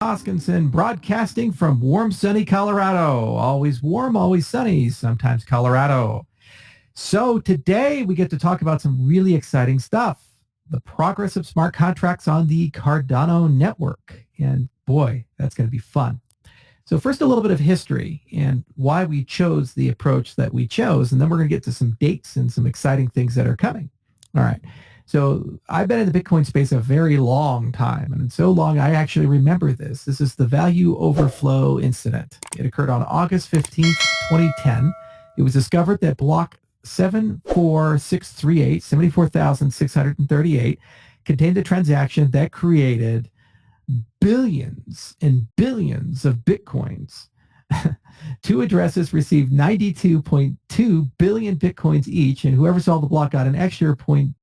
Hoskinson, broadcasting from warm, sunny Colorado. Always warm, always sunny, sometimes Colorado. So today we get to talk about some really exciting stuff. The progress of smart contracts on the Cardano network. And boy, that's going to be fun. So first, a little bit of history and why we chose the approach that we chose. And then we're going to get to some dates and some exciting things that are coming. All right. So I've been in the Bitcoin space a very long time, and so long I actually remember this. This is the value overflow incident. It occurred on August 15th, 2010. It was discovered that block 74638, 74,638, contained a transaction that created billions and billions of Bitcoins. Two addresses received 92.2 billion Bitcoins each, and whoever saw the block got an extra 0.01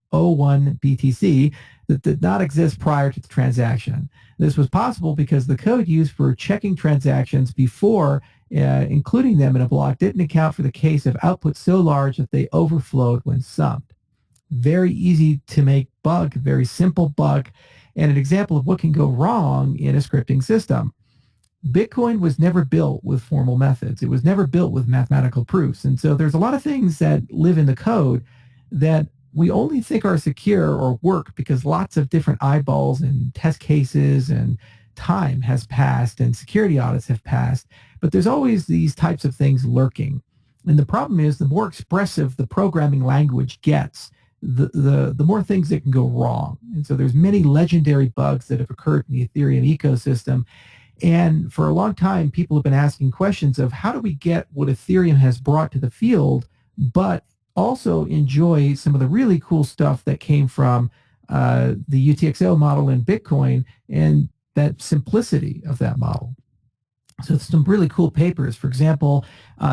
BTC that did not exist prior to the transaction. This was possible because the code used for checking transactions before including them in a block didn't account for the case of output so large that they overflowed when summed. Very easy to make bug, very simple bug, and an example of what can go wrong in a scripting system. Bitcoin was never built with formal methods. It was never built with mathematical proofs. And so there's a lot of things that live in the code that we only think are secure or work because lots of different eyeballs and test cases and time has passed and security audits have passed. But there's always these types of things lurking. And the problem is the more expressive the programming language gets, the more things that can go wrong. And so there's many legendary bugs that have occurred in the Ethereum ecosystem. And for a long time, people have been asking questions of how do we get what Ethereum has brought to the field, but also enjoy some of the really cool stuff that came from the UTXO model in Bitcoin and that simplicity of that model. So some really cool papers. For example,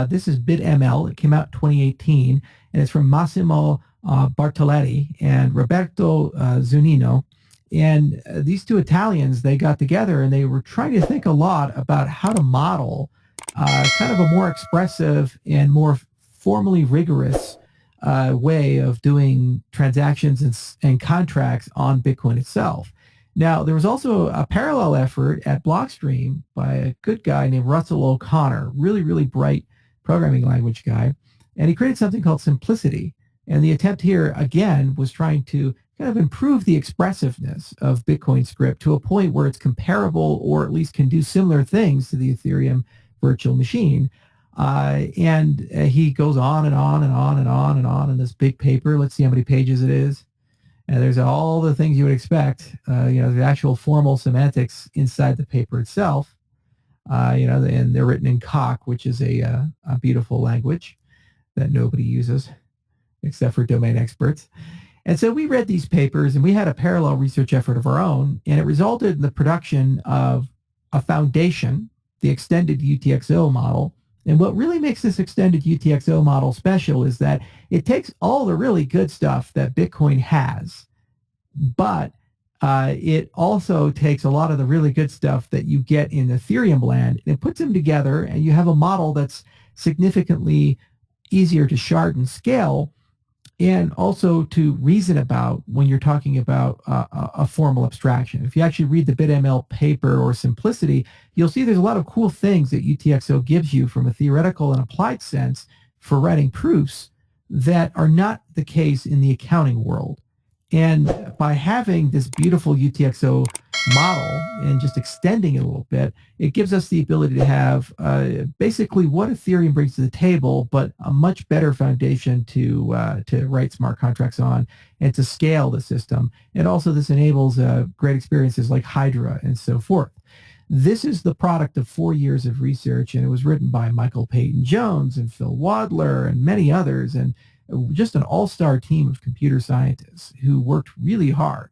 this is BitML. It came out in 2018, and it's from Massimo Bartoletti and Roberto Zunino. And these two Italians, they got together and they were trying to think a lot about how to model kind of a more expressive and more formally rigorous way of doing transactions and contracts on Bitcoin itself. Now, there was also a parallel effort at Blockstream by a good guy named Russell O'Connor, really, really bright programming language guy, and he created something called Simplicity. And the attempt here, again, was trying to kind of improve the expressiveness of Bitcoin script to a point where it's comparable or at least can do similar things to the Ethereum virtual machine. And he goes on and on and on and on and on in this big paper. Let's see how many pages it is. And there's all the things you would expect, the actual formal semantics inside the paper itself, and they're written in Coq, which is a beautiful language that nobody uses except for domain experts. And so we read these papers and we had a parallel research effort of our own, and it resulted in the production of a foundation, the extended UTXO model. And what really makes this extended UTXO model special is that it takes all the really good stuff that Bitcoin has, but it also takes a lot of the really good stuff that you get in Ethereum land, and it puts them together, and you have a model that's significantly easier to shard and scale, and also to reason about when you're talking about a formal abstraction. If you actually read the BitML paper or Simplicity, you'll see there's a lot of cool things that UTXO gives you from a theoretical and applied sense for writing proofs that are not the case in the accounting world. And by having this beautiful UTXO model and just extending it a little bit, it gives us the ability to have basically what Ethereum brings to the table, but a much better foundation to write smart contracts on and to scale the system. And also this enables great experiences like Hydra and so forth. This is the product of 4 years of research, and it was written by Michael Peyton Jones and Phil Wadler and many others, and just an all-star team of computer scientists who worked really hard.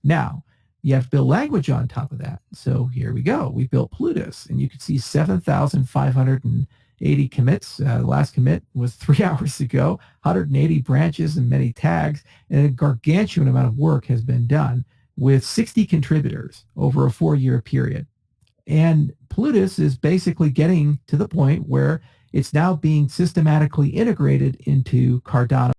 Now, you have to build language on top of that. So here we go. We built Plutus, and you can see 7,580 commits. The last commit was 3 hours ago, 180 branches and many tags, and a gargantuan amount of work has been done with 60 contributors over a 4-year period. And Plutus is basically getting to the point where it's now being systematically integrated into Cardano.